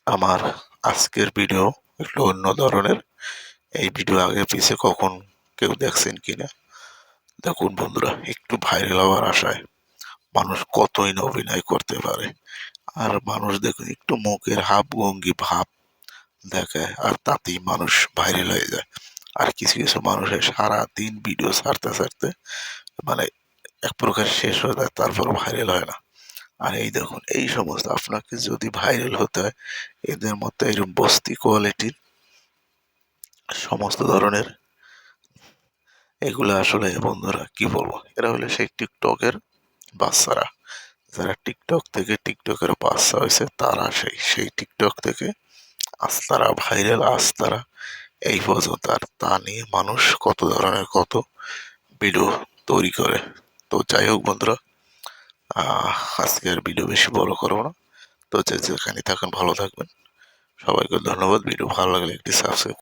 আমার আজকের ভিডিও একটু অন্য ধরনের। এই ভিডিও আগে পিছে কখন কেউ দেখছেন কিনা দেখুন বন্ধুরা, একটু ভাইরাল হওয়ার আশায় মানুষ কতই না অভিনয় করতে পারে। আর মানুষ দেখুন একটু মুখের হাব ভঙ্গি ভাব দেখায় আর তাতেই মানুষ ভাইরাল হয়ে যায়। আর কিছু কিছু মানুষের সারা দিন ভিডিও ছাড়তে ছাড়তে মানে এক প্রকার শেষ হয়ে যায়, তারপর ভাইরাল হয় না। আর এই দেখুন, এই সমস্ত আপনাকে যদি ভাইরাল হতে হয়, এদের মধ্যে এরকম বস্তি কোয়ালিটির সমস্ত ধরনের এগুলো আসলে বন্ধুরা কি বলবো, এরা হলো সেই টিকটকের বাচ্চারা। যারা টিকটক থেকে টিকটকের বাচ্চা হয়েছে তারা সেই টিকটক থেকে আজ তারা ভাইরাল, আজ তারা এই পর্যন্ত। আর তা নিয়ে মানুষ কত ধরনের কত ভিডিও তৈরি করে। তো যাই হোক বন্ধুরা, আজকে আর ভিডিও বেশি বড় করবো না। তো যে যেখানে থাকুন ভালো থাকবেন। সবাইকে ধন্যবাদ। ভিডিও ভালো লাগলে একটি সাবস্ক্রাইব